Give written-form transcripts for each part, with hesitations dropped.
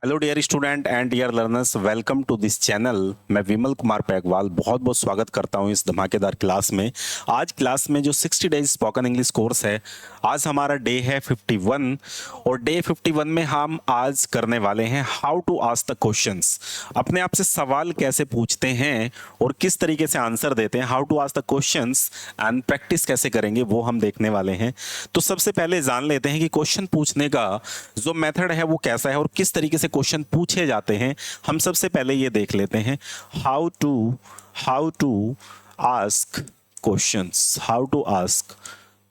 Hello dear student and dear learners, welcome to this channel. मैं विमल कुमार पैगवाल बहुत बहुत स्वागत करता हूं इस धमाकेदार क्लास में। आज क्लास में जो 60 डेज स्पोकन इंग्लिश कोर्स है, आज हमारा डे है 51 और डे 51 में हम आज करने वाले हैं how to ask the questions. अपने आप से सवाल कैसे पूछते हैं और किस तरीके से आंसर देते हैं, how to ask the questions and practice कैसे करेंगे वो हम देखने वाले हैं। तो सबसे पहले जान लेते हैं कि क्वेश्चन पूछने का जो मेथड है वो कैसा है और किस तरीके से क्वेश्चन पूछे जाते हैं। हम सबसे पहले ये देख लेते हैं how to ask questions. How to ask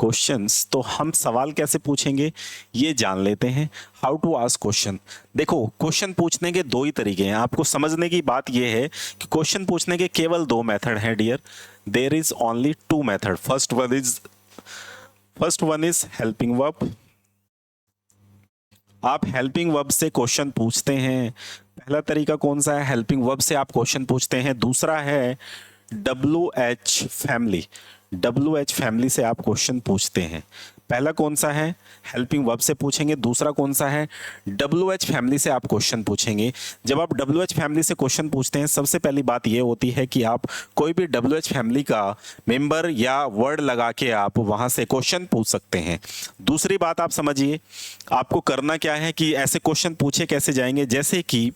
questions, तो हम सवाल कैसे पूछेंगे ये जान लेते हैं। हाउ टू आस्क क्वेश्चन, देखो क्वेश्चन पूछने के दो ही तरीके हैं। आपको समझने की बात यह है कि क्वेश्चन पूछने के केवल दो मेथड हैं dear. There is only two method. First one is helping verb. आप हेल्पिंग वर्ब से क्वेश्चन पूछते हैं। पहला तरीका कौन सा है? हेल्पिंग वर्ब से आप क्वेश्चन पूछते हैं। दूसरा है WH फैमिली। WH फैमिली से आप क्वेश्चन पूछते हैं। पहला कौन सा है? हेल्पिंग वर्ब से पूछेंगे। दूसरा कौन सा है? WH फैमिली से आप क्वेश्चन पूछेंगे। जब आप WH फैमिली से क्वेश्चन पूछते हैं, सबसे पहली बात यह होती है कि आप कोई भी WH फैमिली का मेंबर या वर्ड लगा के आप वहां से क्वेश्चन पूछ सकते हैं। दूसरी बात आप समझिए, आपको करना क्या है कि ऐसे क्वेश्चन पूछे कैसे जाएंगे। जैसे कि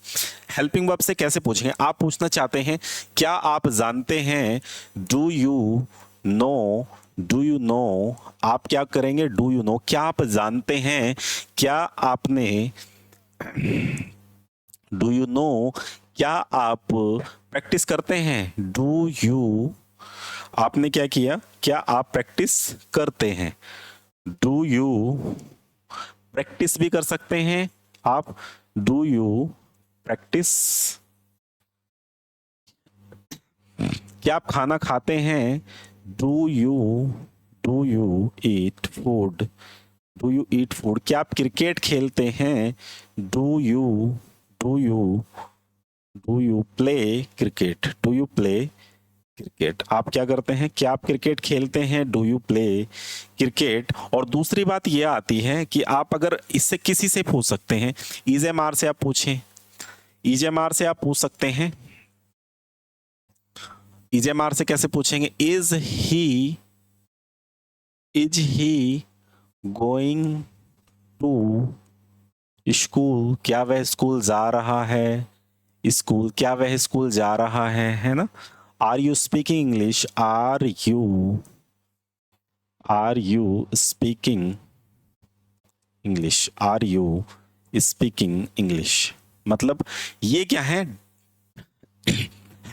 हेल्पिंग वर्ब से कैसे पूछेंगे, आप पूछना चाहते हैं क्या आप जानते हैं, डू यू नो। आप क्या करेंगे? डू यू नो, क्या आप जानते हैं, क्या आपने, डू यू नो, क्या आप प्रैक्टिस करते हैं, डू यू, आपने क्या किया, क्या आप प्रैक्टिस करते हैं, डू यू, प्रैक्टिस भी कर सकते हैं आप, डू यू प्रैक्टिस, क्या आप खाना खाते हैं, डू यू ईट फूड, क्या आप क्रिकेट खेलते हैं, डू यू प्ले क्रिकेट, आप क्या करते हैं, क्या आप क्रिकेट खेलते हैं, डू यू प्ले क्रिकेट। और दूसरी बात यह आती है कि आप अगर इससे किसी से पूछ सकते हैं, इजेएमआर से आप पूछें, इजेएमआर से आप पूछ सकते हैं। इजेएमआर से कैसे पूछेंगे? Is he going to school, क्या वह स्कूल जा रहा है, स्कूल, क्या वह स्कूल जा रहा है ना। Are you speaking English, are you speaking English, are you speaking English. मतलब ये क्या है?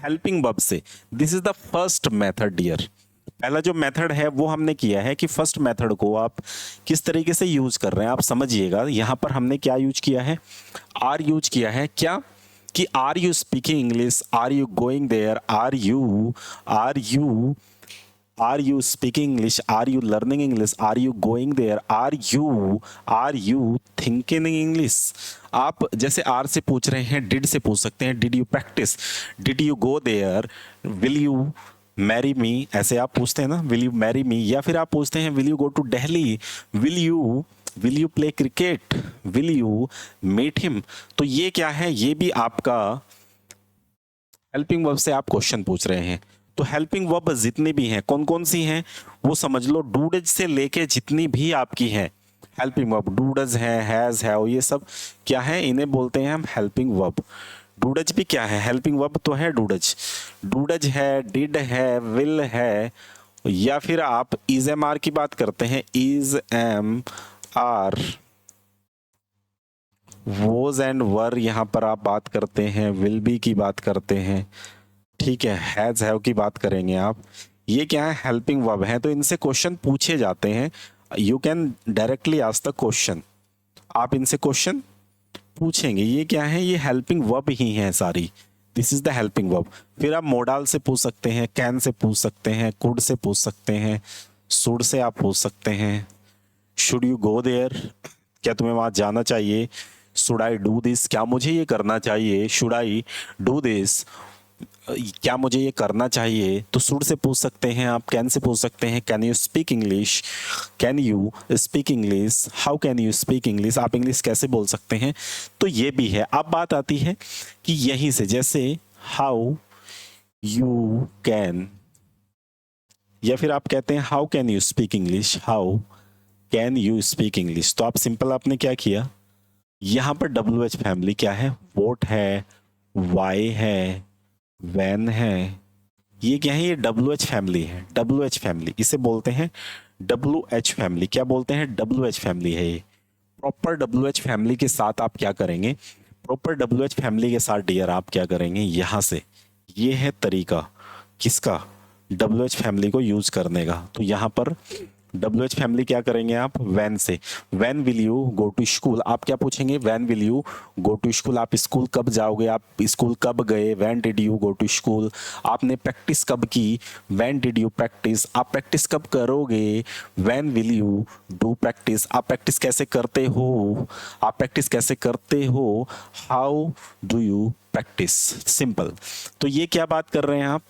हेल्पिंग वर्ब से। This is the first method dear. पहला जो मेथड है वो हमने किया है कि फर्स्ट मेथड को आप किस तरीके से यूज कर रहे हैं आप समझिएगा। यहां पर हमने क्या यूज किया है? आर यूज किया है। क्या कि are you speaking English, are you going there, are you speaking English, are you learning English, are you going there, are you thinking English. आप जैसे आर से पूछ रहे हैं, डिड से पूछ सकते हैं, did you practice, did you go there, will you marry me, ऐसे आप पूछते हैं ना, विल यू मैरी मी। या फिर आप पूछते हैं will you go to Delhi, will you play cricket, will you meet him. तो ये क्या है? ये भी आपका हेल्पिंग वर्ब से आप क्वेश्चन पूछ रहे हैं। तो हेल्पिंग वर्ब जितनी भी हैं, कौन कौन सी हैं वो समझ लो। डूडज से लेके जितनी भी आपकी हैं हेल्पिंग वर्ब, डूडज है, हैज है, और ये सब क्या है, इन्हें बोलते हैं हम हेल्पिंग वर्ब। डूडज भी क्या है? हेल्पिंग वर्ब तो है डूडज है, डिड है, विल है। या फिर आप इज एम आर की बात करते हैं, is am are, was and were यहां पर आप बात करते हैं, विल बी की बात करते हैं, ठीक है, हैज हैव की बात करेंगे आप। ये क्या है? हेल्पिंग वर्ब है। तो इनसे क्वेश्चन पूछे जाते हैं। You can directly ask the question, आप इनसे क्वेश्चन पूछेंगे। ये क्या है? ये हेल्पिंग वर्ब ही है सारी। This is the helping verb. फिर आप मोडाल से पूछ सकते हैं, कैन से पूछ सकते हैं, कुड से पूछ सकते हैं, शुड से आप पूछ सकते हैं। शुड यू गो देयर, क्या तुम्हें वहां जाना चाहिए। शुड आई डू दिस, क्या मुझे ये करना चाहिए, शुड आई डू दिस। क्या मुझे ये करना चाहिए, तो शुड से पूछ सकते हैं आप, कैन से पूछ सकते हैं, can you speak English, can you speak English, how can you speak English, आप इंग्लिश कैसे बोल सकते हैं। तो ये भी है। अब बात आती है कि यहीं से जैसे हाउ यू कैन, या फिर आप कहते हैं how can you speak English, how can you speak English. तो आप सिंपल आपने क्या किया, यहाँ पर डब्ल्यू एच फैमिली क्या है, वोट है, वाई है, वैन है, ये क्या है, ये डब्ल्यू एच फैमिली है। डब्ल्यू एच फैमिली इसे बोलते हैं डब्ल्यू एच फैमिली। क्या बोलते हैं, डब्ल्यू एच फैमिली है ये। प्रॉपर डब्ल्यू एच फैमिली के साथ आप क्या करेंगे, प्रॉपर डब्ल्यू एच फैमिली के साथ डियर आप क्या करेंगे, यहां से ये है तरीका किसका, डब्ल्यू एच फैमिली को यूज करने का। तो यहां पर डब्ल्यू एच फैमिली क्या करेंगे आप, वैन से, when will you go to school. आप क्या पूछेंगे, when will you go to school, आप स्कूल कब जाओगे, आप स्कूल कब गए, when did you go to school. आपने प्रैक्टिस कब की, वैन डिड यू प्रैक्टिस। आप प्रैक्टिस कब करोगे, when will you do practice. आप प्रैक्टिस कैसे करते हो, आप प्रैक्टिस कैसे करते हो, how do you practice. Simple. तो ये क्या बात कर रहे हैं आप,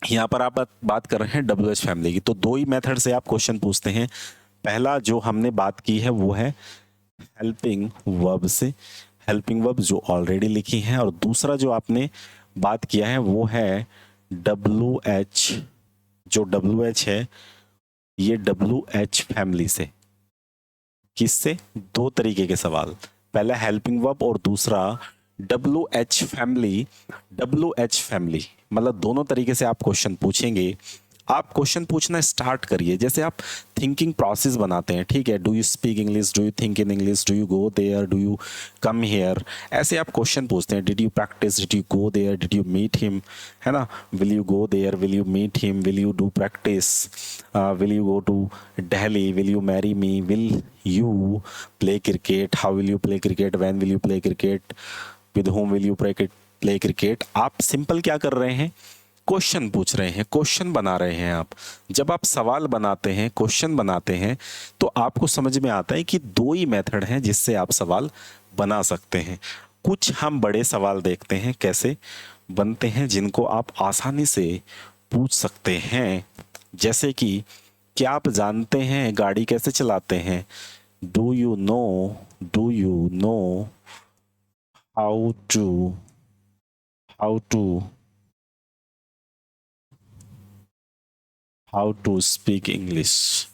यहाँ पर आप बात कर रहे हैं डब्ल्यू एच फैमिली की। तो दो ही मेथड से आप क्वेश्चन पूछते हैं। पहला जो हमने बात की है वो है हेल्पिंग वर्ब से, हेल्पिंग वर्ब जो ऑलरेडी लिखी है, और दूसरा जो आपने बात किया है वो है डब्ल्यू एच, जो डब्ल्यू एच है ये डब्ल्यू एच फैमिली से। किससे, दो तरीके के सवाल, पहला हेल्पिंग वर्ब और दूसरा W H family. W H family मतलब दोनों तरीके से आप क्वेश्चन पूछेंगे। आप क्वेश्चन पूछना स्टार्ट करिए, जैसे आप थिंकिंग प्रोसेस बनाते हैं, ठीक है, do you speak English, do you think in English, do you go there, do you come here, ऐसे आप क्वेश्चन पूछते हैं। Did you practice, did you go there, did you meet him, है ना, will you go there, will you meet him, will you do practice, will you go to Delhi, will you marry me, will you play cricket, how will you play cricket, when will you play cricket, with home will you play cricket. आप simple क्या कर रहे हैं, question पूछ रहे हैं, question बना रहे हैं आप। जब आप सवाल बनाते हैं, क्वेश्चन बनाते हैं, तो आपको समझ में आता है कि दो ही मेथड हैं जिससे आप सवाल बना सकते हैं। कुछ हम बड़े सवाल देखते हैं कैसे बनते हैं, जिनको आप आसानी से पूछ सकते हैं। जैसे कि क्या आप जानते हैं गाड़ी कैसे चलाते हैं, do you know how to speak English.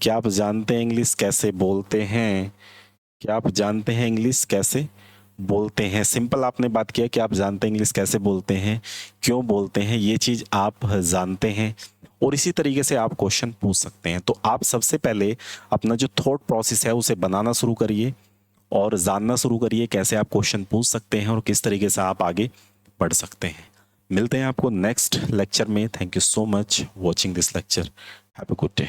क्या आप जानते हैं इंग्लिश कैसे बोलते हैं, क्या आप जानते हैं इंग्लिश कैसे बोलते हैं। सिंपल आपने बात किया कि आप जानते हैं इंग्लिश कैसे बोलते हैं, क्यों बोलते हैं, ये चीज आप जानते हैं। और इसी तरीके से आप क्वेश्चन पूछ सकते हैं। तो आप सबसे पहले अपना जो थॉट प्रोसेस है उसे बनाना शुरू करिए और जानना शुरू करिए कैसे आप क्वेश्चन पूछ सकते हैं और किस तरीके से आप आगे बढ़ सकते हैं। मिलते हैं आपको नेक्स्ट लेक्चर में। Thank you so much watching this lecture. Have a good day.